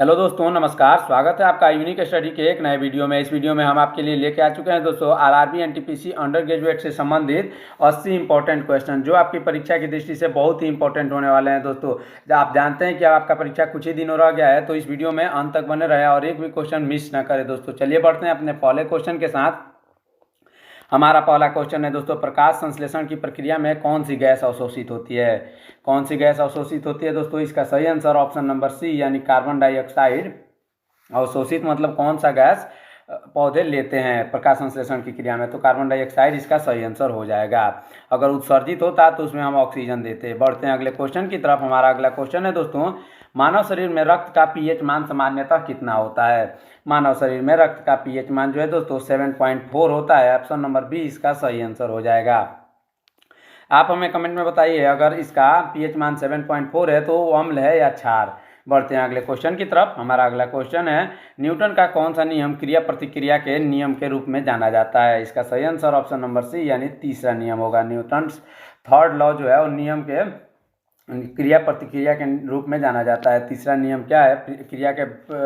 Hello दोस्तों, नमस्कार। स्वागत है आपका यूनिक स्टडी के एक नए वीडियो में। इस वीडियो में हम आपके लिए लेके आ चुके हैं दोस्तों आरआरबी एनटीपीसी अंडर ग्रेजुएट से संबंधित 80 इंपॉर्टेंट क्वेश्चन, जो आपकी परीक्षा की दृष्टि से बहुत ही इंपॉर्टेंट होने वाले हैं दोस्तों। आप जानते हैं कि आपका परीक्षा कुछ ही दिनों रह गया है, तो इस वीडियो में अंत तक बने रहे और एक भी क्वेश्चन मिस न करें दोस्तों। चलिए बढ़ते हैं अपने पहले क्वेश्चन के साथ। हमारा पहला क्वेश्चन है दोस्तों, प्रकाश संश्लेषण की प्रक्रिया में कौन सी गैस अवशोषित होती है? कौन सी गैस अवशोषित होती है दोस्तों? इसका सही आंसर ऑप्शन नंबर सी यानी कार्बन डाइऑक्साइड। अवशोषित मतलब कौन सा गैस पौधे लेते हैं प्रकाश संश्लेषण की क्रिया में, तो कार्बन डाइऑक्साइड इसका सही आंसर हो जाएगा। अगर उत्सर्जित होता तो उसमें हम ऑक्सीजन देते। बढ़ते हैं अगले क्वेश्चन की तरफ। हमारा अगला क्वेश्चन है दोस्तों, मानव शरीर में रक्त का पीएच मान सामान्यतः कितना होता है? मानव शरीर में रक्त का पीएच मान जो है दोस्तों 7.4 होता है। ऑप्शन नंबर बी इसका सही आंसर हो जाएगा। आप हमें कमेंट में बताइए, अगर इसका पीएच मान 7.4 है तो वो अम्ल है या क्षार। बढ़ते हैं अगले क्वेश्चन की तरफ। हमारा अगला क्वेश्चन है, न्यूटन का कौन सा नियम क्रिया प्रतिक्रिया के नियम के रूप में जाना जाता है? इसका सही आंसर ऑप्शन नंबर सी यानी तीसरा नियम होगा। न्यूटन थर्ड लॉ जो है वो नियम के क्रिया प्रतिक्रिया के रूप में जाना जाता है। तीसरा नियम क्या है? क्रिया के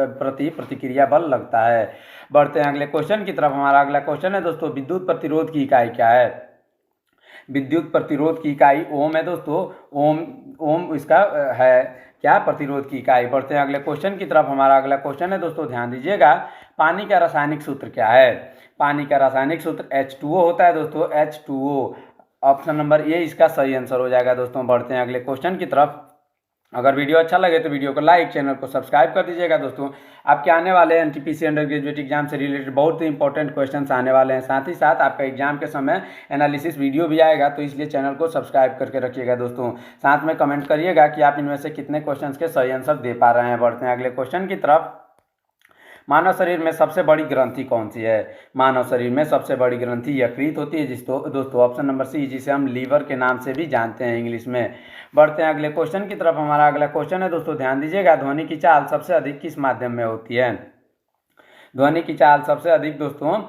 प्रति प्रतिक्रिया बल लगता है। बढ़ते हैं अगले क्वेश्चन की तरफ। हमारा अगला क्वेश्चन है दोस्तों, विद्युत प्रतिरोध की इकाई क्या है? विद्युत प्रतिरोध की इकाई ओम है दोस्तों। ओम ओम इसका है क्या? प्रतिरोध की इकाई। बढ़ते हैं अगले क्वेश्चन की तरफ। हमारा अगला क्वेश्चन है दोस्तों, ध्यान दीजिएगा, पानी का रासायनिक सूत्र क्या है? पानी का रासायनिक सूत्र H2O होता है दोस्तों, H2O। ऑप्शन नंबर ए इसका सही आंसर हो जाएगा दोस्तों। बढ़ते हैं अगले क्वेश्चन की तरफ। अगर वीडियो अच्छा लगे तो वीडियो को लाइक, चैनल को सब्सक्राइब कर दीजिएगा दोस्तों। आपके आने वाले एनटीपीसी अंडर ग्रेजुएट एग्जाम से रिलेटेड बहुत ही इंपॉर्टेंट क्वेश्चंस आने वाले हैं। साथ ही साथ आपका एग्जाम के समय एनालिसिस वीडियो भी आएगा, तो इसलिए चैनल को सब्सक्राइब करके रखिएगा दोस्तों। साथ में कमेंट करिएगा कि आप इनमें से कितने क्वेश्चन के सही आंसर दे पा रहे हैं। बढ़ते हैं अगले क्वेश्चन की तरफ। मानव शरीर में सबसे बड़ी ग्रंथि कौन सी है? मानव शरीर में सबसे बड़ी ग्रंथि यकृत होती है दोस्तों। ऑप्शन नंबर सी, जिसे हम लीवर के नाम से भी जानते हैं इंग्लिश में। बढ़ते हैं अगले क्वेश्चन की तरफ। हमारा अगला क्वेश्चन है दोस्तों, ध्यान दीजिएगा, ध्वनि की चाल सबसे अधिक किस माध्यम में होती है? ध्वनि की चाल सबसे अधिक दोस्तों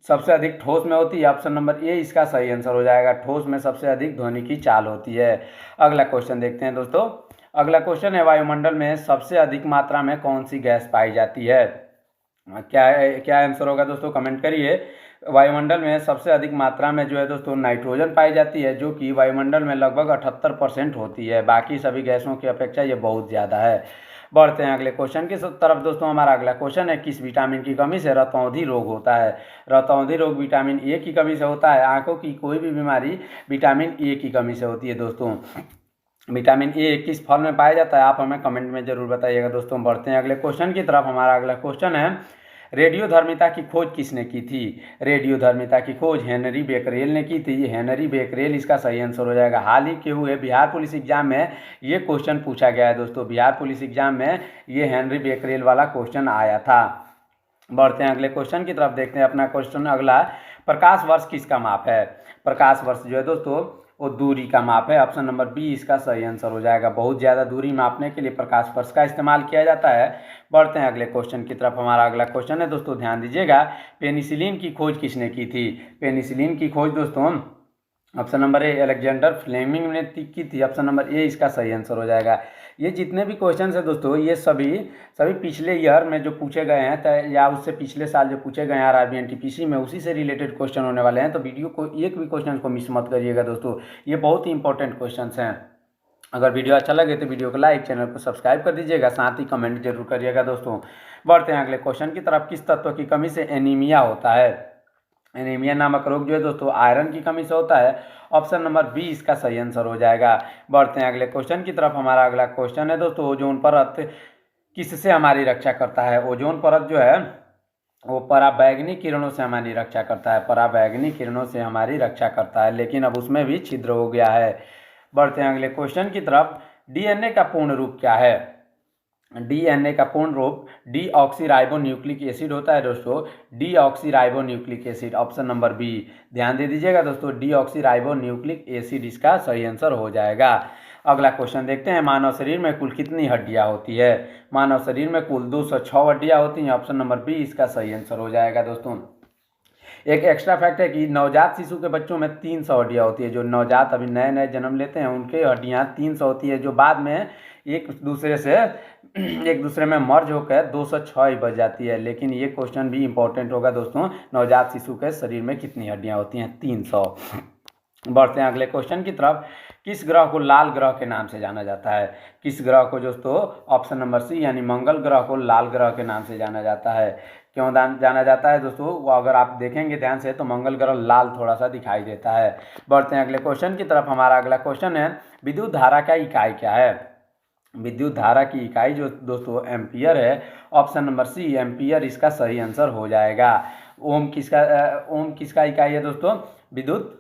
सबसे अधिक ठोस में होती है। ऑप्शन नंबर ए इसका सही आंसर हो जाएगा। ठोस में सबसे अधिक ध्वनि की चाल होती है। अगला क्वेश्चन देखते हैं दोस्तों। अगला क्वेश्चन है, वायुमंडल में सबसे अधिक मात्रा में कौन सी गैस पाई जाती है? क्या आंसर होगा दोस्तों? कमेंट करिए। वायुमंडल में सबसे अधिक मात्रा में जो है दोस्तों नाइट्रोजन पाई जाती है, जो कि वायुमंडल में लगभग 78% होती है। बाकी सभी गैसों की अपेक्षा ये बहुत ज़्यादा है। बढ़ते हैं अगले क्वेश्चन की तरफ दोस्तों। हमारा अगला क्वेश्चन है, किस विटामिन की कमी से रतौंधी रोग होता है? रतौंधी रोग विटामिन ए की कमी से होता है। आंखों की कोई भी बीमारी विटामिन ए की कमी से होती है दोस्तों। विटामिन ए किस फल में पाया जाता है? आप हमें कमेंट में जरूर बताइएगा दोस्तों। बढ़ते हैं अगले क्वेश्चन की तरफ। हमारा अगला क्वेश्चन है, रेडियोधर्मिता की खोज किसने की थी? रेडियोधर्मिता की खोज हेनरी बेकरेल ने की थी। हेनरी बेकरेल इसका सही आंसर हो जाएगा। हाल ही के हुए बिहार पुलिस एग्जाम में ये क्वेश्चन पूछा गया है दोस्तों। बिहार पुलिस एग्जाम में ये हेनरी बेकरेल वाला क्वेश्चन आया था। बढ़ते हैं अगले क्वेश्चन की तरफ। देखते हैं अपना क्वेश्चन अगला, प्रकाश वर्ष किसका माप है? प्रकाश वर्ष जो है दोस्तों वो दूरी का माप है। ऑप्शन नंबर बी इसका सही आंसर हो जाएगा। बहुत ज़्यादा दूरी मापने के लिए प्रकाश वर्ष का इस्तेमाल किया जाता है। बढ़ते हैं अगले क्वेश्चन की तरफ। हमारा अगला क्वेश्चन है दोस्तों, ध्यान दीजिएगा, पेनिसिलिन की खोज किसने की थी? पेनिसिलिन की खोज दोस्तों option number A Alexander Fleming ने की थी। ऑप्शन नंबर ए इसका सही आंसर हो जाएगा। ये जितने भी क्वेश्चन है दोस्तों, ये सभी पिछले ईयर में जो पूछे गए हैं या उससे पिछले साल जो पूछे गए हैं आरआरबी एनटीपीसी में, उसी से रिलेटेड क्वेश्चन होने वाले हैं। तो वीडियो को एक भी क्वेश्चन को मिस मत करिएगा दोस्तों, ये बहुत ही इंपॉर्टेंट क्वेश्चन हैं। अगर वीडियो अच्छा लगे तो वीडियो को लाइक, चैनल को सब्सक्राइब कर दीजिएगा, साथ ही कमेंट जरूर करिएगा दोस्तों। बढ़ते हैं अगले क्वेश्चन की तरफ। किस तत्व की कमी से एनीमिया होता है? एनीमिया नामक रोग जो है दोस्तों आयरन की कमी से होता है। ऑप्शन नंबर बी इसका सही आंसर हो जाएगा। बढ़ते हैं अगले क्वेश्चन की तरफ। हमारा अगला क्वेश्चन है दोस्तों, ओजोन परत किससे हमारी रक्षा करता है? ओजोन परत जो है वो पराबैंगनी किरणों से हमारी रक्षा करता है। पराबैंगनी किरणों से हमारी रक्षा करता है, लेकिन अब उसमें भी छिद्र हो गया है। बढ़ते हैं अगले क्वेश्चन की तरफ। डीएनए का पूर्ण रूप क्या है? डीएनए का पूर्ण रूप डीऑक्सीराइबोन्यूक्लिक एसिड होता है दोस्तों। Deoxyribonucleic acid. Option number B, ध्यान दे दीजिएगा दोस्तों, डीऑक्सीराइबोन्यूक्लिक एसिड इसका सही आंसर हो जाएगा। अगला क्वेश्चन देखते हैं, मानव शरीर में कुल कितनी हड्डियां होती है? मानव शरीर में कुल 206 हड्डियां होती हैं। ऑप्शन नंबर बी इसका सही आंसर हो जाएगा दोस्तों। एक एक्स्ट्रा फैक्ट है कि नवजात शिशु के बच्चों में 300 हड्डियाँ होती है। जो नवजात अभी नए नए जन्म लेते हैं उनके हड्डियाँ 300 होती है। जो बाद में एक दूसरे में मर्ज होकर 206 ही बच जाती है। लेकिन ये क्वेश्चन भी इंपॉर्टेंट होगा दोस्तों, नवजात शिशु के शरीर में कितनी हड्डियां होती हैं? 300। बढ़ते हैं अगले क्वेश्चन की तरफ। किस ग्रह को लाल ग्रह के नाम से जाना जाता है? किस ग्रह को दोस्तों? ऑप्शन नंबर सी यानी मंगल ग्रह को लाल ग्रह के नाम से जाना जाता है। क्यों जाना जाता है दोस्तों? वो अगर आप देखेंगे ध्यान से तो मंगल ग्रह लाल थोड़ा सा दिखाई देता है। बढ़ते हैं अगले क्वेश्चन की तरफ। हमारा अगला क्वेश्चन है, विद्युत धारा का इकाई क्या है? विद्युत धारा की इकाई जो दोस्तों एम्पियर है। ऑप्शन नंबर सी एम्पियर इसका सही आंसर हो जाएगा। ओम किसका इकाई है दोस्तों? विद्युत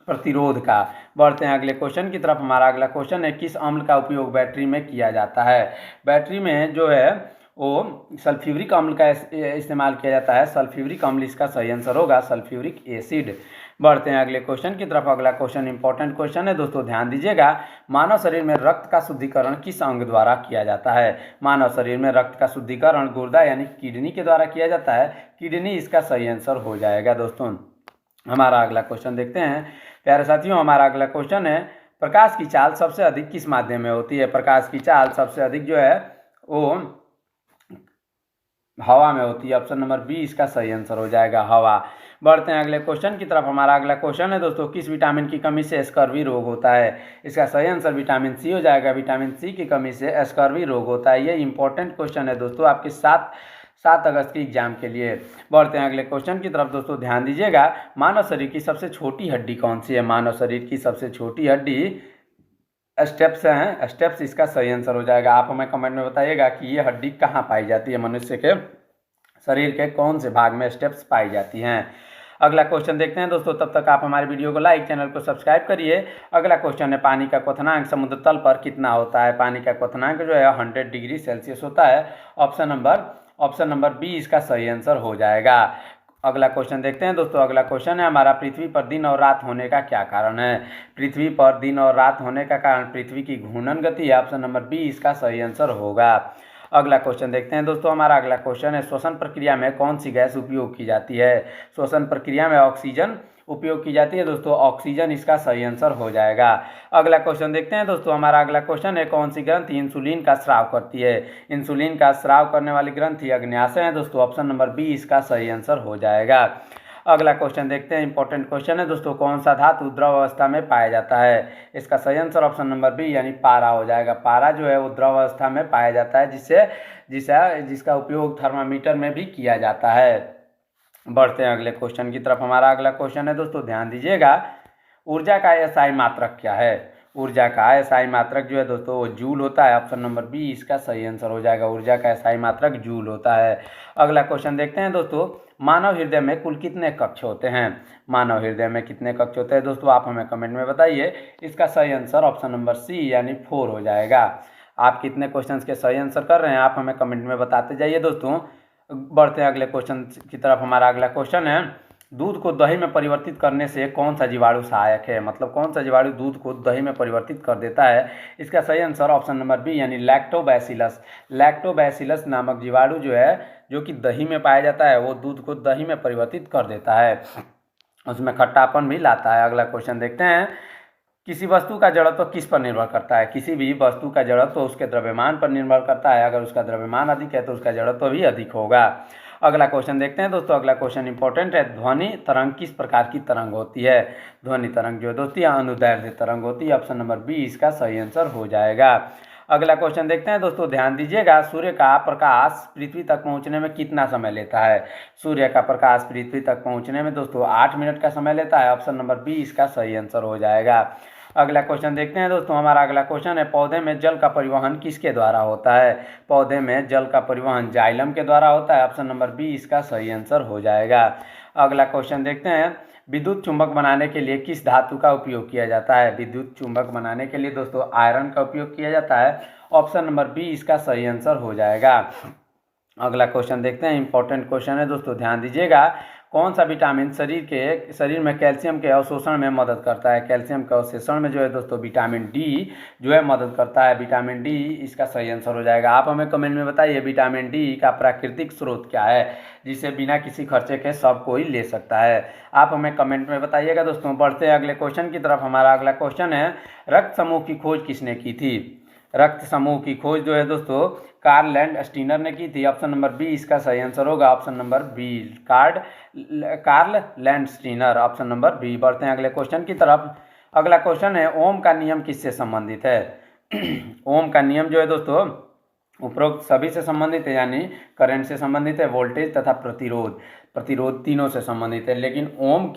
प्रतिरोध का। बढ़ते हैं अगले क्वेश्चन की तरफ। हमारा अगला क्वेश्चन है, किस अम्ल का उपयोग बैटरी में किया जाता है? बैटरी में जो है वो सल्फ्यूरिक अम्ल का इस्तेमाल किया जाता है। सल्फ्यूरिक अम्ल इसका सही आंसर होगा, सल्फ्यूरिक एसिड। बढ़ते हैं अगले क्वेश्चन की तरफ। अगला क्वेश्चन इंपॉर्टेंट क्वेश्चन है दोस्तों, ध्यान दीजिएगा। मानव शरीर में रक्त का शुद्धिकरण किस अंग द्वारा किया जाता है? मानव शरीर में रक्त का शुद्धिकरण गुर्दा यानी किडनी के द्वारा किया जाता है। किडनी इसका सही आंसर हो जाएगा दोस्तों। हमारा अगला क्वेश्चन देखते हैं प्यारे साथियों। हमारा अगला क्वेश्चन है, प्रकाश की चाल सबसे अधिक किस माध्यम में होती है? प्रकाश की चाल सबसे अधिक जो है वो हवा में होती है। ऑप्शन नंबर बी इसका सही आंसर हो जाएगा, हवा। बढ़ते हैं अगले क्वेश्चन की तरफ। हमारा अगला क्वेश्चन है दोस्तों, किस विटामिन की कमी से स्कर्वी रोग होता है? इसका सही आंसर विटामिन सी हो जाएगा। विटामिन सी की कमी से स्कर्वी रोग होता है। ये इंपॉर्टेंट क्वेश्चन है दोस्तों आपके 7 अगस्त के एग्जाम के लिए। बढ़ते हैं अगले क्वेश्चन की तरफ दोस्तों, ध्यान दीजिएगा। मानव शरीर की सबसे छोटी हड्डी कौन सी है? मानव शरीर की सबसे छोटी हड्डी स्टेप्स हैं। स्टेप्स इसका सही आंसर हो जाएगा। आप हमें कमेंट में बताइएगा कि ये हड्डी कहाँ पाई जाती है, मनुष्य के शरीर के कौन से भाग में स्टेप्स पाई जाती हैं। अगला क्वेश्चन देखते हैं दोस्तों। तब तक आप हमारे वीडियो को लाइक, चैनल को सब्सक्राइब करिए। अगला क्वेश्चन है, पानी का क्वथनांक समुद्र तल पर कितना होता है? पानी का क्वथनांक जो है 100 डिग्री सेल्सियस होता है। ऑप्शन नंबर बी इसका सही आंसर हो जाएगा। अगला क्वेश्चन देखते हैं दोस्तों। अगला क्वेश्चन है हमारा, पृथ्वी पर दिन और रात होने का क्या कारण है? पृथ्वी पर दिन और रात होने का कारण पृथ्वी की घूर्णन गति है। ऑप्शन नंबर बी इसका सही आंसर होगा। अगला क्वेश्चन देखते हैं दोस्तों। हमारा अगला क्वेश्चन है, श्वसन प्रक्रिया में कौन सी गैस उपयोग की जाती है? श्वसन प्रक्रिया में ऑक्सीजन उपयोग की जाती है दोस्तों। ऑक्सीजन इसका सही आंसर हो जाएगा। अगला क्वेश्चन देखते हैं दोस्तों। हमारा अगला क्वेश्चन है, कौन सी ग्रंथि इंसुलिन का स्राव करती है? इंसुलिन का स्राव करने वाली ग्रंथि अग्न्याशय है दोस्तों। ऑप्शन नंबर बी इसका सही आंसर हो जाएगा। अगला क्वेश्चन देखते हैं। इंपॉर्टेंट क्वेश्चन है दोस्तों, कौन सा धातु द्रव अवस्था में पाया जाता है? इसका सही आंसर ऑप्शन नंबर बी यानी पारा हो जाएगा। पारा जो है वो द्रव अवस्था में पाया जाता है, जिसका उपयोग थर्मामीटर में भी किया जाता है। बढ़ते हैं अगले क्वेश्चन की तरफ। हमारा अगला क्वेश्चन है दोस्तों, ध्यान दीजिएगा। ऊर्जा का एसआई मात्रक क्या है? ऊर्जा का एसआई मात्रक जो है दोस्तों वो जूल होता है। ऑप्शन नंबर बी इसका सही आंसर हो जाएगा। ऊर्जा का एसआई मात्रक जूल होता है। अगला क्वेश्चन देखते हैं दोस्तों। मानव हृदय में कुल कितने कक्ष होते हैं? मानव हृदय में कितने कक्ष होते हैं दोस्तों? आप हमें कमेंट में बताइए। इसका सही आंसर ऑप्शन नंबर सी यानी 4 हो जाएगा। आप कितने क्वेश्चंस के सही आंसर कर रहे हैं आप हमें कमेंट में बताते जाइए दोस्तों। बढ़ते हैं अगले क्वेश्चन की तरफ। हमारा अगला क्वेश्चन है, दूध को दही में परिवर्तित करने से कौन सा जीवाणु सहायक है? मतलब कौन सा जीवाणु दूध को दही में परिवर्तित कर देता है? इसका सही आंसर ऑप्शन नंबर बी यानी लैक्टोबैसिलस। लैक्टोबैसिलस नामक जीवाणु जो है, जो कि दही में पाया जाता है, वो दूध को दही में परिवर्तित कर देता है, उसमें खट्टापन भी लाता है। अगला क्वेश्चन देखते हैं। किसी वस्तु का जड़त्व किस पर निर्भर करता है? किसी भी वस्तु का जड़त्व उसके द्रव्यमान पर निर्भर करता है। अगर उसका द्रव्यमान अधिक है तो उसका जड़त्व भी अधिक होगा। अगला क्वेश्चन देखते हैं दोस्तों। अगला क्वेश्चन इंपॉर्टेंट है, ध्वनि तरंग किस प्रकार की तरंग होती है? ध्वनि तरंग जो है दोस्तों अनुदैर्ध्य तरंग होती है। ऑप्शन नंबर बी इसका सही आंसर हो जाएगा। अगला क्वेश्चन देखते हैं दोस्तों, ध्यान दीजिएगा। सूर्य का प्रकाश पृथ्वी तक पहुंचने में कितना समय लेता है? सूर्य का प्रकाश पृथ्वी तक पहुंचने में दोस्तों 8 मिनट का समय लेता है। ऑप्शन नंबर बी इसका सही आंसर हो जाएगा। अगला क्वेश्चन देखते हैं दोस्तों। हमारा अगला क्वेश्चन है, पौधे में जल का परिवहन किसके द्वारा होता है? पौधे में जल का परिवहन जाइलम के द्वारा होता है। ऑप्शन नंबर बी इसका सही आंसर हो जाएगा। अगला क्वेश्चन देखते हैं, विद्युत चुंबक बनाने के लिए किस धातु का उपयोग किया जाता है? विद्युत चुंबक बनाने के लिए दोस्तों आयरन का उपयोग किया जाता है। ऑप्शन नंबर बी इसका सही आंसर हो जाएगा। अगला क्वेश्चन देखते हैं। इंपॉर्टेंट क्वेश्चन है दोस्तों, ध्यान दीजिएगा। कौन सा विटामिन शरीर में कैल्शियम के अवशोषण में मदद करता है? कैल्शियम के अवशोषण में जो है दोस्तों विटामिन डी जो है मदद करता है। विटामिन डी इसका सही आंसर हो जाएगा। आप हमें कमेंट में बताइए विटामिन डी का प्राकृतिक स्रोत क्या है, जिसे बिना किसी खर्चे के सब कोई ले सकता है। आप हमें कमेंट में बताइएगा दोस्तों। बढ़ते हैं अगले क्वेश्चन की तरफ। हमारा अगला क्वेश्चन है, रक्त समूह की खोज किसने की थी? रक्त समूह की खोज जो है दोस्तों कार्ल लैंडस्टीनर ने की थी। ऑप्शन नंबर बी इसका सही आंसर होगा, option number B Karl Landsteiner, option number B. बढ़ते हैं अगले क्वेश्चन की तरफ। अगला क्वेश्चन है ओम का नियम किससे संबंधित है? ओम का नियम जो है दोस्तों उपरोक्त सभी से संबंधित है, यानी करंट से संबंधित है, वोल्टेज तथा प्रतिरोध तीनों से संबंधित है। लेकिन ओम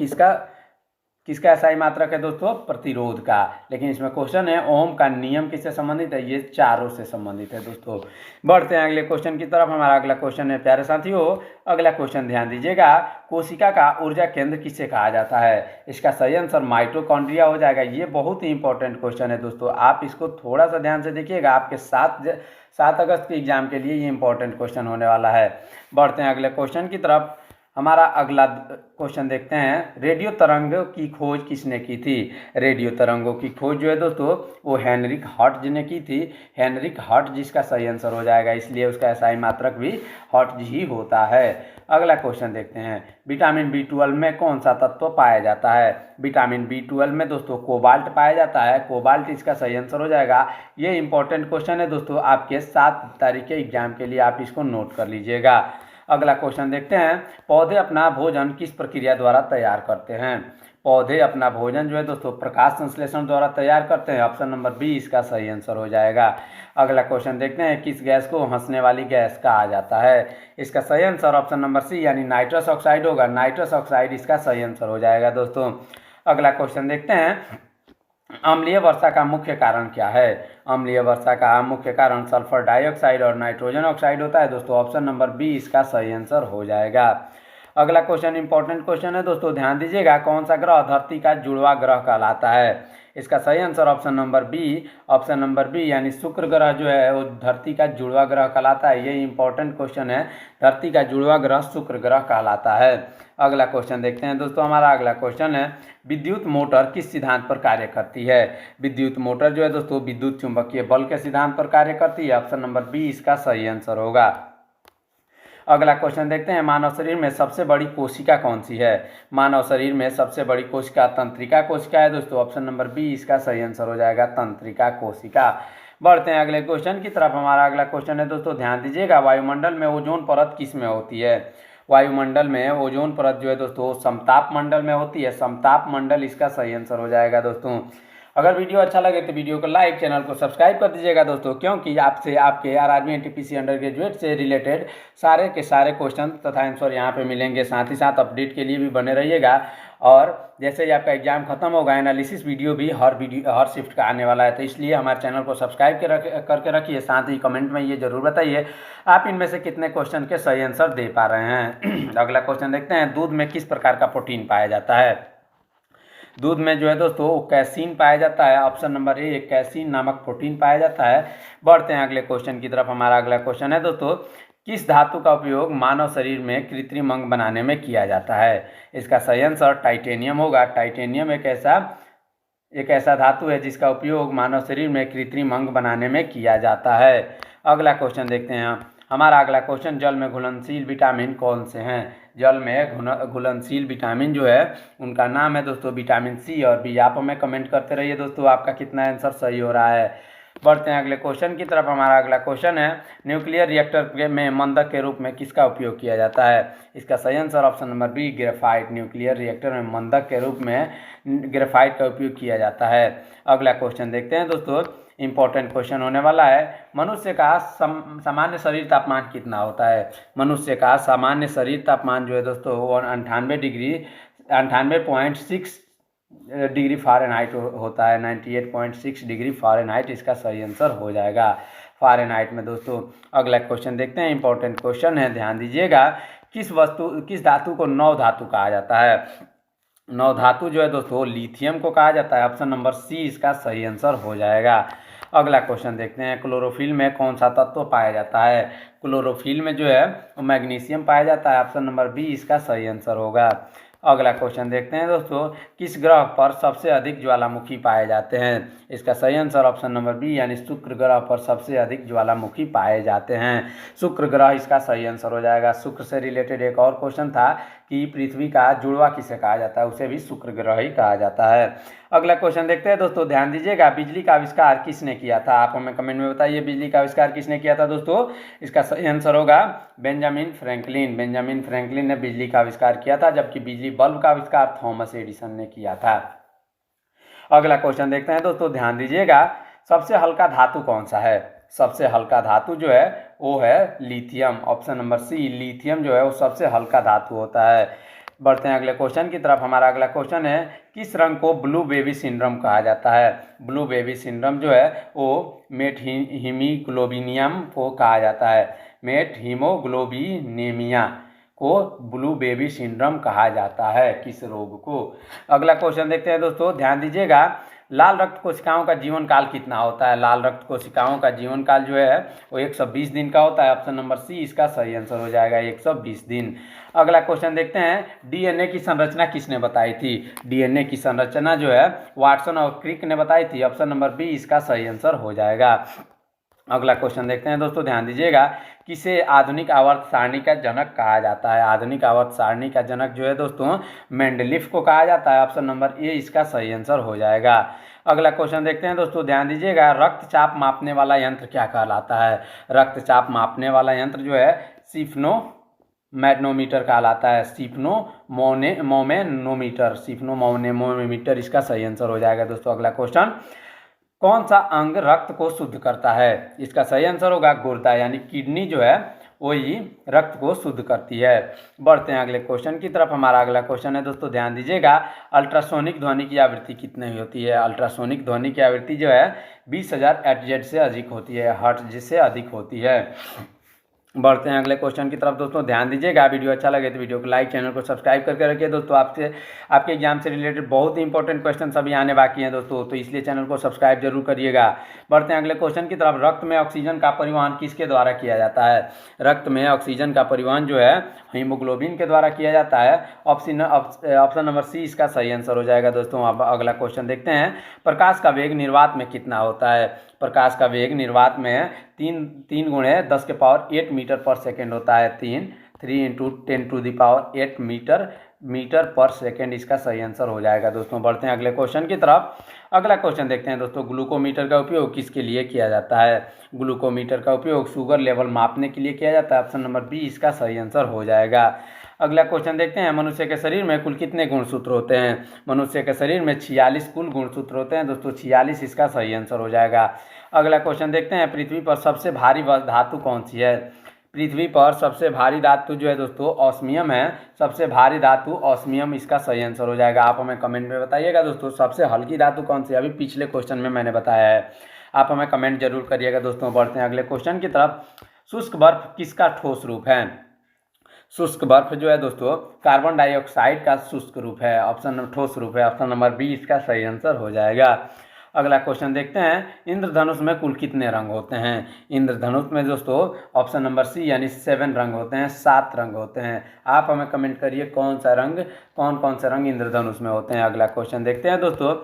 किसका एसआई मात्रक है दोस्तों? प्रतिरोध का। लेकिन इसमें क्वेश्चन है ओम का नियम किससे संबंधित है? ये चारों से संबंधित है दोस्तों। बढ़ते हैं अगले क्वेश्चन की तरफ। हमारा अगला क्वेश्चन है प्यारे साथियों, अगला क्वेश्चन ध्यान दीजिएगा, कोशिका का ऊर्जा केंद्र किसे कहा जाता है? इसका सही आंसर माइटोकॉन्ड्रिया हो जाएगा। ये बहुत ही इंपॉर्टेंट क्वेश्चन है दोस्तों, आप इसको थोड़ा सा ध्यान से देखिएगा, आपके 7 अगस्त के एग्जाम के लिए ये इंपॉर्टेंट क्वेश्चन होने वाला है। बढ़ते हैं अगले क्वेश्चन की तरफ। हमारा अगला क्वेश्चन देखते हैं, रेडियो तरंगों की खोज किसने की थी? रेडियो तरंगों की खोज जो है दोस्तों वो हेनरिक हर्ट्ज ने की थी। हेनरिक हर्ट्ज जिसका सही आंसर हो जाएगा, इसलिए उसका एसआई मात्रक भी हर्ट्ज ही होता है। अगला क्वेश्चन देखते हैं, विटामिन B12 में कौन सा तत्व पाया जाता है? विटामिन B12 में दोस्तों कोबाल्ट पाया जाता है, कोबाल्ट इसका सही आंसर हो जाएगा। ये इंपॉर्टेंट क्वेश्चन है दोस्तों, आपके 7 तारीख के एग्जाम के लिए आप इसको नोट कर लीजिएगा। अगला क्वेश्चन देखते हैं, पौधे अपना भोजन किस प्रक्रिया द्वारा तैयार करते हैं? पौधे अपना भोजन जो है दोस्तों प्रकाश संश्लेषण द्वारा तैयार करते हैं, ऑप्शन नंबर बी इसका सही आंसर हो जाएगा। अगला क्वेश्चन देखते हैं, किस गैस को हंसने वाली गैस कहा जाता है? इसका सही आंसर ऑप्शन नंबर सी यानी नाइट्रस ऑक्साइड होगा, नाइट्रस ऑक्साइड इसका सही आंसर हो जाएगा दोस्तों। अगला क्वेश्चन देखते हैं, अम्लीय वर्षा का मुख्य कारण क्या है? अम्लीय वर्षा का मुख्य कारण सल्फर डाइऑक्साइड और नाइट्रोजन ऑक्साइड होता है दोस्तों, ऑप्शन नंबर बी इसका सही आंसर हो जाएगा। अगला क्वेश्चन इंपॉर्टेंट क्वेश्चन है दोस्तों, ध्यान दीजिएगा, कौन सा ग्रह धरती का जुड़वा ग्रह कहलाता है? इसका सही आंसर ऑप्शन नंबर बी यानी शुक्र ग्रह जो है वो धरती का जुड़वा ग्रह कहलाता है। ये इंपॉर्टेंट क्वेश्चन है, धरती का जुड़वा ग्रह शुक्र ग्रह कहलाता है। अगला क्वेश्चन देखते हैं दोस्तों, हमारा अगला क्वेश्चन है, विद्युत मोटर किस सिद्धांत पर कार्य करती है? विद्युत मोटर जो है दोस्तों विद्युत चुंबकीय बल के सिद्धांत पर कार्य करती है, ऑप्शन नंबर बी इसका सही आंसर होगा। अगला क्वेश्चन देखते हैं, मानव शरीर में सबसे बड़ी कोशिका कौन सी है? मानव शरीर में सबसे बड़ी कोशिका तंत्रिका कोशिका है दोस्तों, ऑप्शन नंबर बी इसका सही आंसर हो जाएगा, तंत्रिका कोशिका। बढ़ते हैं अगले क्वेश्चन की तरफ। हमारा अगला क्वेश्चन है दोस्तों, ध्यान दीजिएगा, वायुमंडल में ओजोन परत किस में होती है? वायुमंडल में ओजोन परत जो है दोस्तों समताप मंडल में होती है, समताप मंडल इसका सही आंसर हो जाएगा दोस्तों। अगर वीडियो अच्छा लगे तो वीडियो को लाइक, चैनल को सब्सक्राइब कर दीजिएगा दोस्तों, क्योंकि आपसे आपके आरआरबी एनटीपीसी अंडर ग्रेजुएट से रिलेटेड सारे के सारे क्वेश्चन तथा आंसर यहाँ पे मिलेंगे। साथ ही साथ अपडेट के लिए भी बने रहिएगा। और जैसे ही आपका एग्जाम खत्म होगा एनालिसिस वीडियो भी हर शिफ्ट का आने वाला है, तो इसलिए हमारे चैनल को सब्सक्राइब करके रखिए। साथ ही कमेंट में ये जरूर बताइए आप इनमें से कितने क्वेश्चन के सही आंसर दे पा रहे हैं। अगला क्वेश्चन देखते हैं, दूध में किस प्रकार का प्रोटीन पाया जाता है? दूध में जो है दोस्तों कैसीन पाया जाता है, ऑप्शन नंबर ए कैसीन नामक प्रोटीन पाया जाता है। बढ़ते हैं अगले क्वेश्चन की तरफ। हमारा अगला क्वेश्चन है दोस्तों, किस धातु का उपयोग मानव शरीर में कृत्रिम अंग बनाने में किया जाता है? इसका सही आंसर टाइटेनियम होगा। टाइटेनियम एक ऐसा धातु है जिसका उपयोग मानव शरीर में कृत्रिम अंग बनाने में किया जाता है। अगला क्वेश्चन देखते हैं। हमारा अगला क्वेश्चन, जल में घुलनशील विटामिन कौन से हैं? जल में घुलनशील विटामिन जो है उनका नाम है दोस्तों विटामिन सी और बी। आप हमें कमेंट करते रहिए दोस्तों आपका कितना आंसर सही हो रहा है। बढ़ते हैं अगले क्वेश्चन की तरफ। हमारा अगला क्वेश्चन है, न्यूक्लियर रिएक्टर में मंदक के रूप में किसका उपयोग किया जाता है? इसका सही answer option number B graphite. Nuclear reactor में मंदक के रूप में ग्रेफाइट का उपयोग किया जाता है। अगला क्वेश्चन देखते हैं दोस्तों, इंपॉर्टेंट क्वेश्चन होने वाला है, मनुष्य का सामान्य शरीर तापमान कितना होता है? मनुष्य का सामान्य शरीर तापमान जो है दोस्तों वो 98.6 डिग्री फ़ारेनहाइट होता है। 98.6 डिग्री फ़ारेनहाइट इसका सही आंसर हो जाएगा फ़ारेनहाइट में दोस्तों। अगला क्वेश्चन देखते हैं, इंपॉर्टेंट क्वेश्चन है, ध्यान दीजिएगा, किस धातु को नौ धातु कहा जाता है? नौ धातु जो है दोस्तों लिथियम को कहा जाता है, ऑप्शन नंबर सी इसका सही आंसर हो जाएगा। अगला क्वेश्चन देखते हैं, क्लोरोफिल में कौन सा तत्व पाया जाता है? क्लोरोफिल में जो है मैग्नीशियम पाया जाता है, ऑप्शन नंबर बी इसका सही आंसर होगा। अगला क्वेश्चन देखते हैं दोस्तों, किस ग्रह पर सबसे अधिक ज्वालामुखी पाए जाते हैं? इसका सही आंसर ऑप्शन नंबर बी यानी शुक्र ग्रह पर सबसे अधिक ज्वालामुखी पाए जाते हैं। शुक्र ग्रह इसका सही आंसर हो जाएगा। शुक्र से रिलेटेड एक और क्वेश्चन था कि पृथ्वी का जुड़वा किसे कहा जाता है, उसे भी शुक्र ग्रह ही कहा जाता है। अगला क्वेश्चन देखते हैं दोस्तों, ध्यान दीजिएगा, बिजली का आविष्कार किसने किया था? आप हमें कमेंट में बताइए बिजली का आविष्कार किसने किया था दोस्तों। इसका सही आंसर होगा बेंजामिन फ्रैंकलिन। बेंजामिन फ्रैंकलिन ने बिजली का आविष्कार किया था, जबकि बिजली बल्ब का आविष्कार थॉमस एडिसन ने किया था। अगला क्वेश्चन देखते हैं दोस्तों, ध्यान दीजिएगा, सबसे हल्का धातु कौन सा है? सबसे हल्का धातु जो है वो है lithium. Option number C, lithium जो है वो सबसे हल्का धातु होता है। बढ़ते हैं अगले क्वेश्चन की तरफ। हमारा अगला क्वेश्चन है, किस रंग को ब्लू बेबी सिंड्रोम कहा जाता है? ब्लू बेबी सिंड्रोम जो है वो मेट हीमोग्लोबिनियम को कहा जाता है। मेट हीमोग्लोबिनेमिया को ब्लू बेबी सिंड्रोम कहा जाता है, किस रोग को? अगला क्वेश्चन देखते हैं दोस्तों, ध्यान दीजिएगा, लाल रक्त कोशिकाओं का जीवन काल कितना होता है? लाल रक्त कोशिकाओं का जीवन काल जो है वो 120 दिन का होता है। ऑप्शन नंबर सी इसका सही आंसर हो जाएगा, 120 दिन। अगला क्वेश्चन देखते हैं, डीएनए की संरचना किसने बताई थी? डीएनए की संरचना जो है वाटसन और क्रिक ने बताई थी। ऑप्शन नंबर बी इसका सही आंसर हो जाएगा। अगला क्वेश्चन देखते हैं दोस्तों, ध्यान दीजिएगा, किसे आधुनिक आवर्त सारणी का जनक कहा जाता है? आधुनिक आवर्त सारणी का जनक जो है दोस्तों मेंडलीफ को कहा जाता है। ऑप्शन नंबर ए इसका सही आंसर हो जाएगा। अगला क्वेश्चन देखते हैं दोस्तों, ध्यान दीजिएगा, रक्तचाप मापने वाला यंत्र क्या कहलाता है? रक्तचाप मापने वाला यंत्र जो है सिफ्नो मैग्नोमीटर कहलाता है। सिफ्नोमोमेनोमीटर इसका सही आंसर हो जाएगा दोस्तों। अगला क्वेश्चन, कौन सा अंग रक्त को शुद्ध करता है? इसका सही आंसर होगा गुर्दा, यानी किडनी जो है वही रक्त को शुद्ध करती है। बढ़ते हैं अगले क्वेश्चन की तरफ। हमारा अगला क्वेश्चन है दोस्तों, ध्यान दीजिएगा, अल्ट्रासोनिक ध्वनि की आवृत्ति कितनी होती है? अल्ट्रासोनिक ध्वनि की आवृत्ति जो है 20,000 हर्ट्ज से अधिक होती है, हर्ट्ज से अधिक होती है। बढ़ते हैं अगले क्वेश्चन की तरफ दोस्तों, ध्यान दीजिएगा, वीडियो अच्छा लगे तो वीडियो को लाइक, चैनल को सब्सक्राइब करके रखिए दोस्तों। आपके एग्जाम से रिलेटेड बहुत ही इंपॉर्टेंट क्वेश्चन सभी आने बाकी हैं दोस्तों, तो इसलिए चैनल को सब्सक्राइब जरूर करिएगा। बढ़ते हैं अगले क्वेश्चन की तरफ, रक्त में ऑक्सीजन का परिवहन किसके द्वारा किया जाता है? रक्त में ऑक्सीजन का परिवहन जो है हीमोग्लोबिन के द्वारा किया जाता है। ऑप्शन नंबर सी इसका सही आंसर हो जाएगा दोस्तों। अब अगला क्वेश्चन देखते हैं, प्रकाश का वेग निर्वात में कितना होता है? प्रकाश का वेग निर्वात में 3 गुणे 10 के पावर 8 मीटर पर सेकेंड होता है। 3 into 10 to the power 8 metre per second इसका सही आंसर हो जाएगा दोस्तों। बढ़ते हैं अगले क्वेश्चन की तरफ। अगला क्वेश्चन देखते हैं दोस्तों, ग्लूकोमीटर का उपयोग किसके लिए किया जाता है? ग्लूकोमीटर का उपयोग शुगर लेवल मापने के लिए किया जाता है। ऑप्शन नंबर बी इसका सही आंसर हो जाएगा। अगला क्वेश्चन देखते हैं, मनुष्य के शरीर में कुल कितने गुणसूत्र होते हैं? मनुष्य के शरीर में 46 कुल गुणसूत्र होते हैं दोस्तों, 46 इसका सही आंसर हो जाएगा। अगला क्वेश्चन देखते हैं, पृथ्वी पर सबसे भारी धातु कौन सी है? पृथ्वी पर सबसे भारी धातु जो है दोस्तों ऑस्मियम है। सबसे भारी धातु ऑस्मियम इसका सही आंसर हो जाएगा। आप हमें कमेंट में बताइएगा दोस्तों, सबसे हल्की धातु कौन सी है? अभी पिछले क्वेश्चन में मैंने बताया है, आप हमें कमेंट जरूर करिएगा दोस्तों। बढ़ते हैं अगले क्वेश्चन की तरफ, शुष्क बर्फ किसका ठोस रूप है? शुष्क बर्फ जो है दोस्तों कार्बन डाइऑक्साइड का शुष्क रूप है, ठोस रूप है। ऑप्शन नंबर बी इसका सही आंसर हो जाएगा। अगला क्वेश्चन देखते हैं, इंद्रधनुष में कुल कितने रंग होते हैं? इंद्रधनुष में दोस्तों ऑप्शन नंबर सी यानी 7 रंग होते हैं, 7 रंग होते हैं। आप हमें कमेंट करिए कौन कौन से रंग इंद्रधनुष में होते हैं। अगला क्वेश्चन देखते हैं दोस्तों,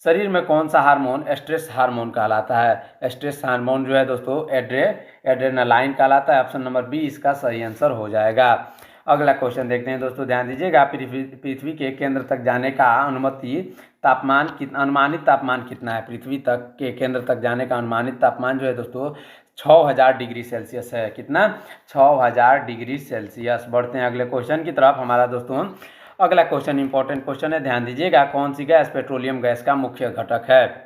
शरीर में कौन सा हार्मोन स्ट्रेस हार्मोन कहलाता है? स्ट्रेस हार्मोन जो है दोस्तों एड्रेनालाइन कहलाता है। ऑप्शन नंबर बी इसका सही आंसर हो जाएगा। अगला क्वेश्चन देखते हैं दोस्तों, ध्यान दीजिएगा, पृथ्वी के केंद्र तक जाने का अनुमानित तापमान कितना है? पृथ्वी तक के केंद्र तक जाने का अनुमानित तापमान जो है दोस्तों 6000 डिग्री सेल्सियस है। कितना? 6000 डिग्री सेल्सियस। बढ़ते हैं अगले क्वेश्चन की तरफ। हमारा दोस्तों अगला क्वेश्चन इंपॉर्टेंट क्वेश्चन है, ध्यान दीजिएगा, कौन सी गैस पेट्रोलियम गैस का मुख्य घटक है?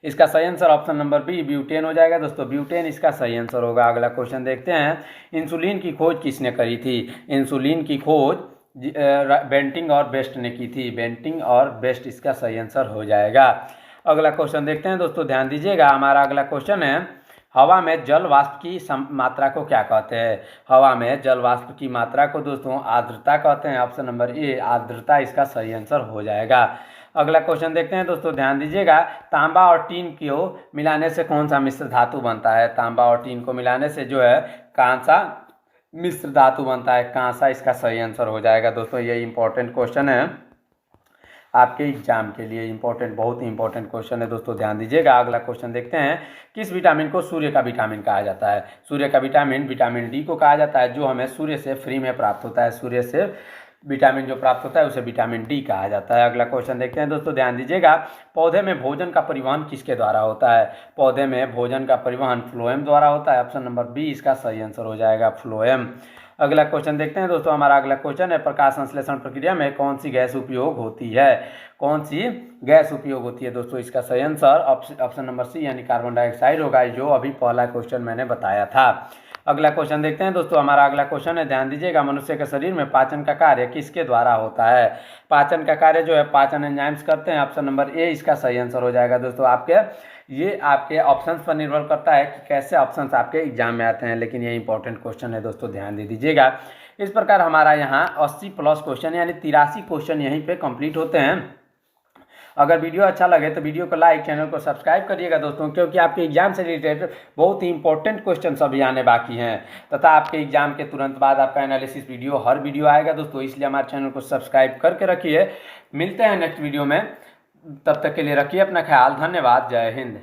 इसका सही answer option number B butane हो जाएगा दोस्तों, ब्यूटेन इसका सही आंसर होगा। अगला क्वेश्चन देखते हैं, इंसुलिन की खोज किसने करी थी? इंसुलिन की खोज बेंटिंग और बेस्ट ने की थी। बेंटिंग और बेस्ट इसका सही आंसर हो जाएगा। अगला क्वेश्चन देखते हैं दोस्तों, ध्यान दीजिएगा, हमारा अगला क्वेश्चन है, हवा में जल वाष्प की मात्रा को क्या कहते हैं? हवा में जल वाष्प की मात्रा को दोस्तों आर्द्रता कहते हैं। ऑप्शन नंबर ए आर्द्रता इसका सही आंसर हो जाएगा। अगला क्वेश्चन देखते हैं दोस्तों, ध्यान दीजिएगा, तांबा और टीन को मिलाने से कौन सा मिश्र धातु बनता है? तांबा और टीन को मिलाने से जो है कांसा मिश्र धातु बनता है कांसा, इसका सही आंसर हो जाएगा। दोस्तों ये इंपॉर्टेंट क्वेश्चन है आपके एग्जाम के लिए, इंपॉर्टेंट, बहुत ही इंपॉर्टेंट क्वेश्चन है दोस्तों, ध्यान दीजिएगा। अगला क्वेश्चन देखते हैं, किस विटामिन को सूर्य का विटामिन कहा जाता है? सूर्य का विटामिन विटामिन डी को कहा जाता है, जो हमें सूर्य से फ्री में प्राप्त होता है। सूर्य से विटामिन जो प्राप्त होता है उसे विटामिन डी कहा जाता है। अगला क्वेश्चन देखते हैं दोस्तों, ध्यान दीजिएगा। पौधे में भोजन का परिवहन किसके द्वारा होता है? पौधे में भोजन का परिवहन फ्लोएम द्वारा होता है। ऑप्शन नंबर बी इसका सही आंसर हो जाएगा, फ्लोएम। अगला क्वेश्चन देखते हैं दोस्तों, हमारा अगला क्वेश्चन है, प्रकाश संश्लेषण प्रक्रिया में कौन सी गैस उपयोग होती है? कौन सी गैस उपयोग होती है? दोस्तों इसका सही आंसर ऑप्शन नंबर सी यानी कार्बन डाइऑक्साइड होगा, जो अभी पहला क्वेश्चन मैंने बताया था। अगला क्वेश्चन देखते हैं दोस्तों, हमारा अगला क्वेश्चन है, ध्यान दीजिएगा। मनुष्य के शरीर में पाचन का कार्य किसके द्वारा होता है? पाचन का कार्य जो है पाचन एंजाइम्स करते हैं। ऑप्शन नंबर ए इसका सही आंसर हो जाएगा। दोस्तों ये आपके ऑप्शंस पर निर्भर करता है कि कैसे ऑप्शंस आपके एग्जाम में आते हैं, लेकिन ये इंपॉर्टेंट क्वेश्चन है दोस्तों, ध्यान दे दीजिएगा। इस प्रकार हमारा यहाँ 80 प्लस क्वेश्चन यानी 83 क्वेश्चन यहीं पे कंप्लीट होते हैं। अगर वीडियो अच्छा लगे तो वीडियो को लाइक, चैनल को सब्सक्राइब करिएगा दोस्तों, क्योंकि आपके एग्जाम से रिलेटेड बहुत ही इंपॉर्टेंट क्वेश्चन अभी आने बाकी हैं, तथा आपके एग्जाम के तुरंत बाद आपका एनालिसिस वीडियो, हर वीडियो आएगा दोस्तों, इसलिए हमारे चैनल को सब्सक्राइब करके रखिए। मिलते हैं नेक्स्ट वीडियो में, तब तक के लिए रखिए अपना ख्याल। धन्यवाद, जय हिंद।